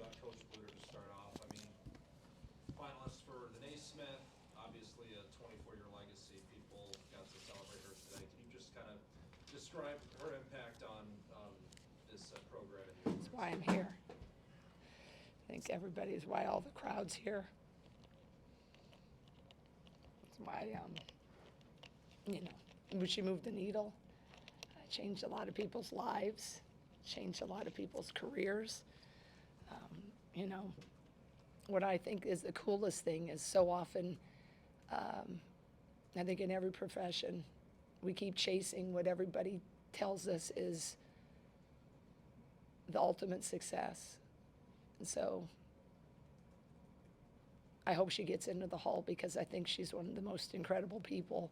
about Coach Bluter to start off. I mean, finalist for the Naismith, obviously a 24-year legacy. People got to celebrate her today. Can you just kind of describe her impact on this program? That's why I'm here. I think everybody is why all the crowd's here. That's why, when she moved the needle, changed a lot of people's lives, changed a lot of people's careers. What I think is the coolest thing is so often, I think in every profession, we keep chasing what everybody tells us is the ultimate success. And so I hope she gets into the Hall because I think she's one of the most incredible people.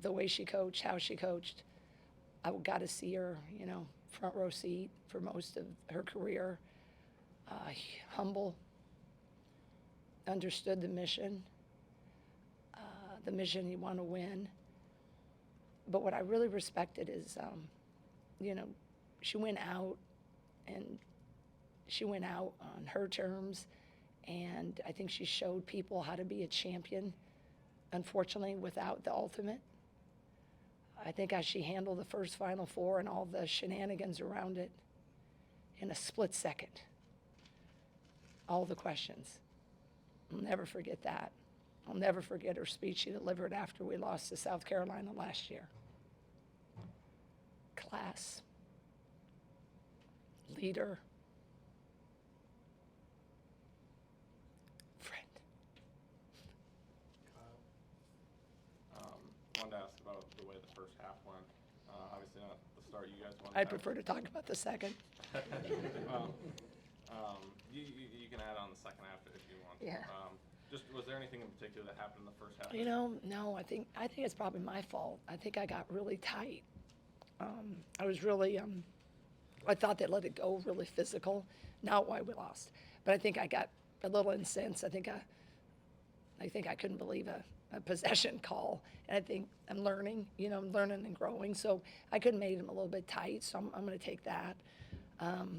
The way she coached, how she coached, I got to see her, front row seat for most of her career. Humble, understood the mission you want to win. But what I really respected is, she went out and she went out on her terms, and I think she showed people how to be a champion, unfortunately, without the ultimate. I think as she handled the first Final Four and all the shenanigans around it in a split second, all the questions. I'll never forget that. I'll never forget her speech she delivered after we lost to South Carolina last year. Class, leader, friend. Wanted to ask about the way the first half went. Obviously not the start you guys wanted. I'd prefer to talk about the second. You can add on the second half if you want. Yeah. Just was there anything in particular that happened in the first half? No, I think it's probably my fault. I think I got really tight. I was really, I thought they let it go really physical. Not why we lost, but I think I got a little incensed. I think I couldn't believe a possession call, and I think I'm learning, I'm learning and growing. So I could have made him a little bit tight. So I'm going to take that.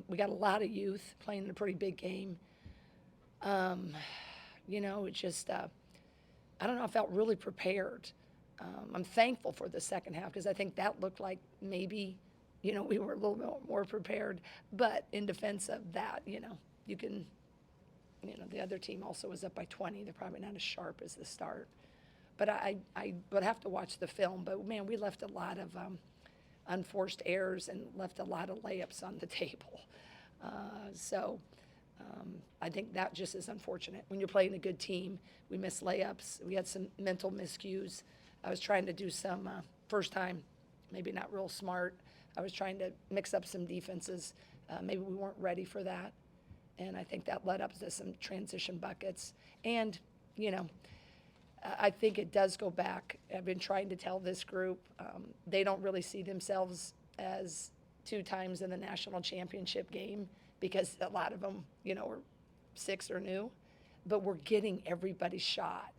We got a lot of youth playing in a pretty big game. It just, I don't know, I felt really prepared. I'm thankful for the second half because I think that looked like maybe, we were a little bit more prepared. But in defense of that, you can, the other team also was up by 20. They're probably not as sharp as the start. But I would have to watch the film. But, man, we left a lot of unforced errors and left a lot of layups on the table. I think that just is unfortunate. When you're playing a good team, we missed layups. We had some mental miscues. I was trying to do some, first time, maybe not real smart. I was trying to mix up some defenses. Maybe we weren't ready for that. And I think that led up to some transition buckets. And, I think it does go back. I've been trying to tell this group, they don't really see themselves as 2 times in the national championship game because a lot of them, are 6 or new. But we're getting everybody's shot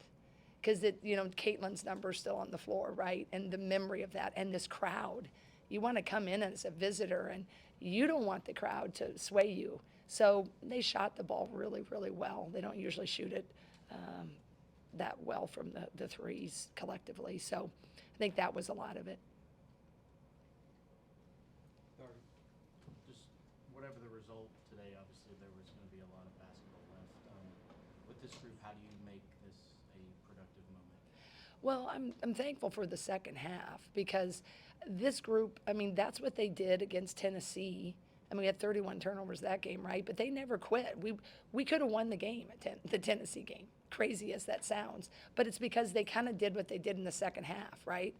because, Caitlin's number is still on the floor, right? And the memory of that and this crowd. You want to come in as a visitor, and you don't want the crowd to sway you. So they shot the ball really, really well. They don't usually shoot it that well from the threes collectively. So I think that was a lot of it. Just whatever the result today, obviously there was going to be a lot of basketball left. With this group, how do you make this a productive moment? Well, I'm thankful for the second half because this group, that's what they did against Tennessee. We had 31 turnovers that game, right? But they never quit. We could have won the game the Tennessee game, crazy as that sounds. But it's because they kind of did what they did in the second half, right?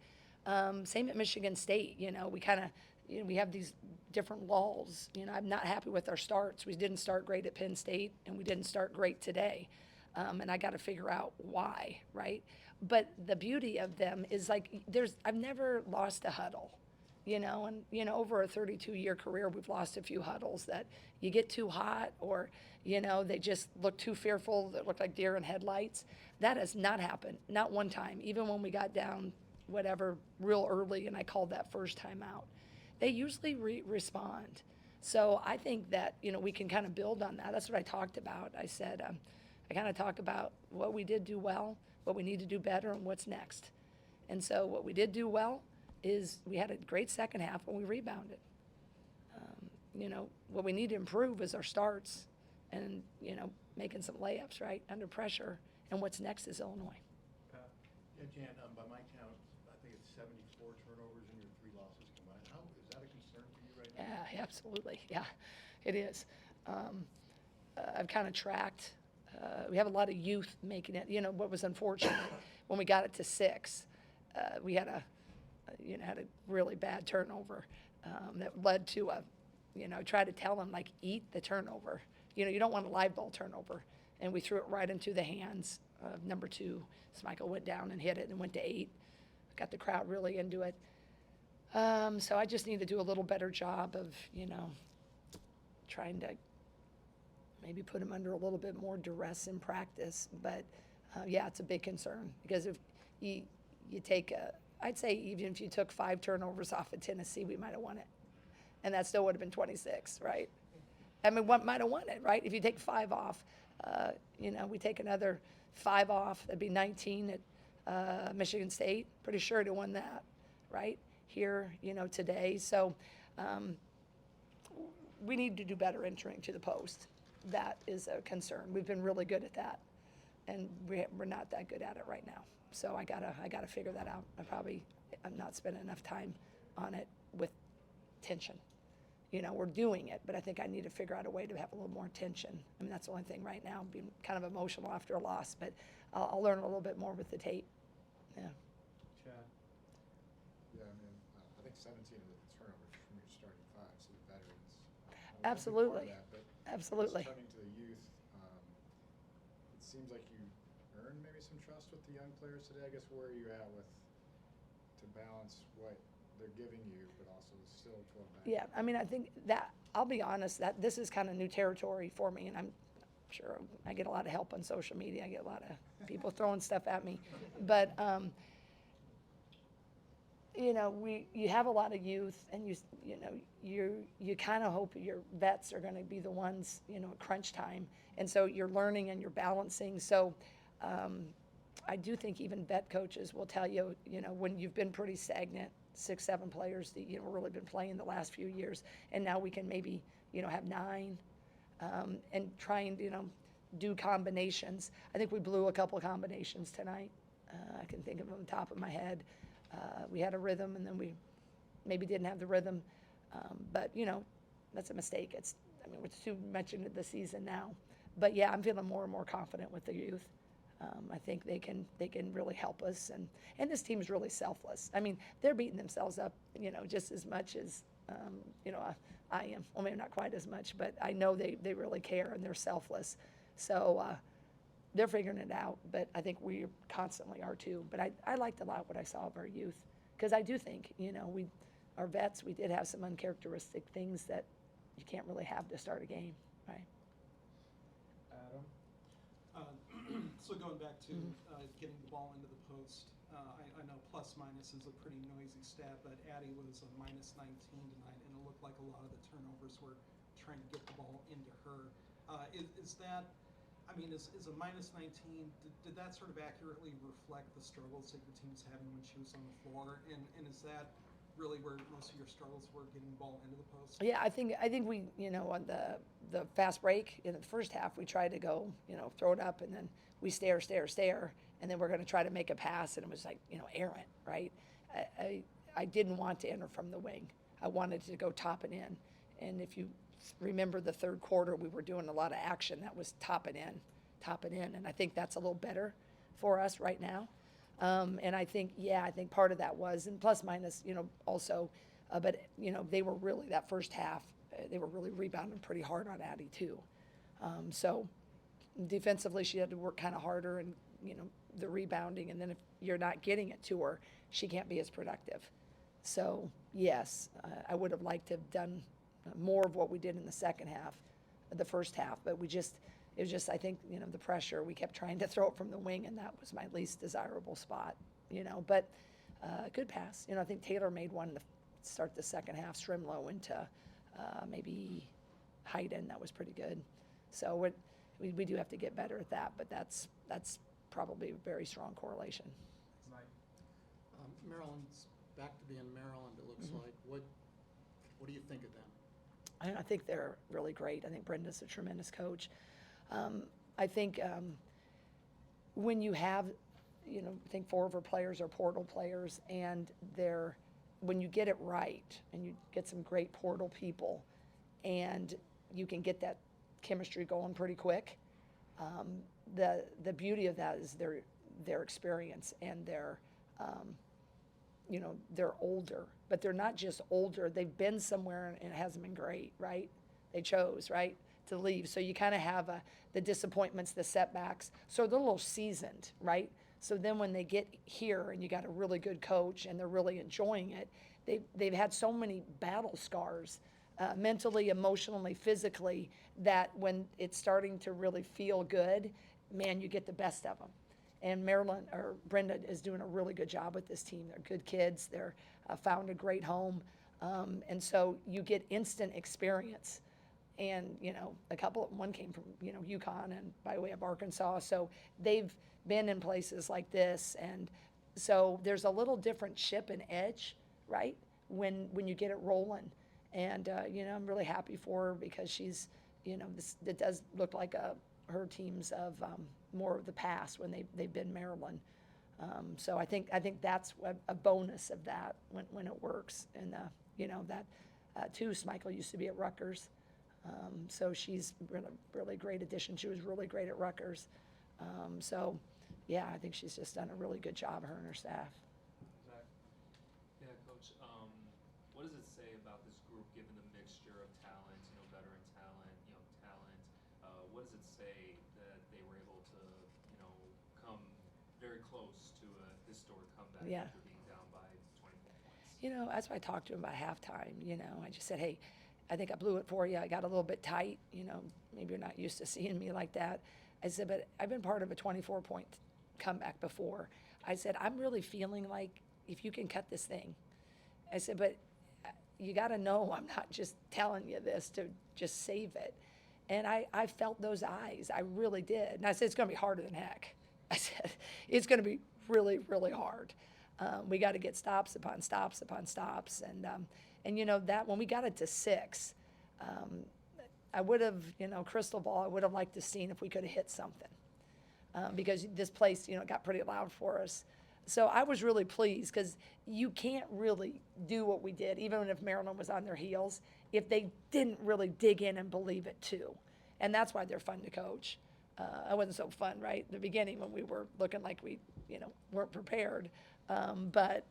Same at Michigan State. We kind of, we have these different lulls. I'm not happy with our starts. We didn't start great at Penn State, and we didn't start great today. And I got to figure out why, right? But the beauty of them is I've never lost a huddle. Over a 32-year career, we've lost a few huddles that you get too hot or, they just look too fearful, that look like deer in headlights. That has not happened, not one time, even when we got down, real early, and I called that first time out. They usually respond. So I think that, we can kind of build on that. That's what I talked about. I said, I kind of talk about what we did do well, what we need to do better, and what's next. And so what we did do well is we had a great second half when we rebounded. What we need to improve is our starts and, making some layups, right, under pressure. And what's next is Illinois. Yeah, Jan, by my count, I think it's 74 turnovers in your 3 losses combined. How, is that a concern for you right now? Yeah, absolutely. Yeah, it is. I've kind of tracked. We have a lot of youth making it. What was unfortunate when we got it to 6, we had had a really bad turnover that led to try to tell them, like, eat the turnover. You don't want a live ball turnover. And we threw it right into the hands of number 2. Michael went down and hit it and went to 8. Got the crowd really into it. So I just need to do a little better job of, trying to maybe put him under a little bit more duress in practice. But, yeah, it's a big concern because if you take I'd say even if you took 5 turnovers off of Tennessee, we might have won it. And that still would have been 26, right? I mean, one might have won it, right? If you take 5 off, we take another 5 off, that'd be 19 at Michigan State. Pretty sure to won that, right? Here, today. So we need to do better entering to the post. That is a concern. We've been really good at that, and we're not that good at it right now. So I gotta figure that out. I'm not spending enough time on it with tension. We're doing it, but I think I need to figure out a way to have a little more tension. I mean, that's the only thing right now, being kind of emotional after a loss, but I'll learn a little bit more with the tape. Yeah. Chad? Yeah, I think 17 of the turnovers from your starting 5, so the veterans. Absolutely. But Absolutely. just turning to the youth, it seems like you earned maybe some trust with the young players today. I guess where are you at to balance what they're giving you, but also still 12 back? Yeah, I mean, I think that, I'll be honest, that this is kind of new territory for me, and I'm sure I get a lot of help on social media. I get a lot of people throwing stuff at me. But, you have a lot of youth, and you kind of hope your vets are going to be the ones, at crunch time. And so you're learning and you're balancing. So I do think even vet coaches will tell you, when you've been pretty stagnant, 6, 7 players that, really been playing the last few years, and now we can maybe, have 9, and try and, do combinations. I think we blew a couple of combinations tonight. I can think of them on the top of my head. We had a rhythm, and then we maybe didn't have the rhythm. But, that's a mistake. We're too much into the season now. But, yeah, I'm feeling more and more confident with the youth. I think they can really help us. And this team is really selfless. I mean, they're beating themselves up, just as much as, I am. Well, maybe not quite as much, but I know they really care, and they're selfless. So they're figuring it out, but I think we constantly are too. But I liked a lot what I saw of our youth, because I do think, our vets, we did have some uncharacteristic things that you can't really have to start a game, right? Adam? So going back to getting the ball into the post, I know plus minus is a pretty noisy stat, but Addie was a minus 19 tonight, and it looked like a lot of the turnovers were trying to get the ball into her. Is that, is a minus 19, did that sort of accurately reflect the struggles that your team was having when she was on the floor? And is that really where most of your struggles were, getting the ball into the post? Yeah, I think we, on the fast break in the first half, we tried to go, throw it up, and then we stare, and then we're going to try to make a pass, and it was like, errant, right? I didn't want to enter from the wing. I wanted to go top and in. And if you remember the third quarter, we were doing a lot of action that was top and in, and I think that's a little better for us right now. And I think part of that was, and plus minus, also, but, they were really, that first half, they were really rebounding pretty hard on Addie too. So defensively, she had to work kind of harder, and, the rebounding, and then if you're not getting it to her, she can't be as productive. So yes, I would have liked to have done more of what we did in the second half, the first half, but it was just, I think, the pressure. We kept trying to throw it from the wing, and that was my least desirable spot, but good pass. I think Taylor made one to start the second half, strim low into maybe Hayden, that was pretty good. So we do have to get better at that, but that's probably a very strong correlation. Maryland's back to being Maryland, it looks like. What do you think of them? I think they're really great. I think Brenda's a tremendous coach. I think when you have, I think 4 of her players are portal players, and when you get it right and you get some great portal people and you can get that chemistry going pretty quick, the beauty of that is their experience and they're older, but they're not just older. They've been somewhere and it hasn't been great, right? They chose, right, to leave. So you kind of have the disappointments, the setbacks. So they're a little seasoned, right? So then when they get here and you got a really good coach and they're really enjoying it, they've had so many battle scars, mentally, emotionally, physically, that when it's starting to really feel good, man, you get the best of them. And Brenda is doing a really good job with this team. They're good kids. They're found a great home. And so you get instant experience. And, one came from, UConn and by way of Arkansas. So they've been in places like this. And so there's a little different chip and edge, right, when you get it rolling. And, I'm really happy for her because she's, it does look like her teams of more of the past when they've been Maryland. So I think that's a bonus of that when it works. And, too, Smichael used to be at Rutgers. So she's really great addition. She was really great at Rutgers. So, yeah, I think she's just done a really good job, her and her staff. Zach? Yeah, Coach, what does it say about this group, given the mixture of talent, veteran talent, young talent? What does it say that they were able to, come very close to a historic comeback after being down by 20 points? That's why I talked to him about halftime. I just said, hey, I think I blew it for you. I got a little bit tight. Maybe you're not used to seeing me like that. I said, but I've been part of a 24-point comeback before. I said, I'm really feeling like if you can cut this thing. I said, but you got to know I'm not just telling you this to just save it. And I felt those eyes. I really did. And I said, it's going to be harder than heck. I said, it's going to be really, really hard. We got to get stops upon stops upon stops. And that when we got it to 6, I would have, crystal ball, I would have liked to seen if we could have hit something. Because this place, got pretty loud for us. So I was really pleased because you can't really do what we did, even if Maryland was on their heels, if they didn't really dig in and believe it too. And that's why they're fun to coach. It wasn't so fun, right, at the beginning when we were looking like we, weren't prepared. But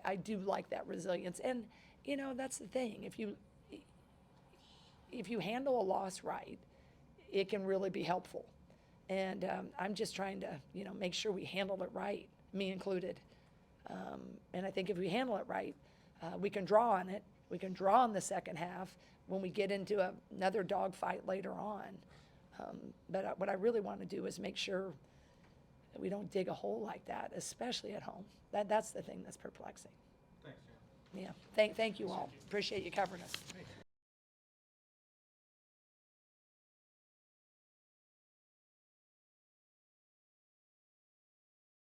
I do like that resilience. And, that's the thing. If you handle a loss right, it can really be helpful. And I'm just trying to, make sure we handle it right, me included. And I think if we handle it right, we can draw on it. We can draw on the second half when we get into another dogfight later on. But what I really want to do is make sure that we don't dig a hole like that, especially at home. That's the thing that's perplexing. Thanks, Jan. Yeah. Thank you all. Appreciate you covering us.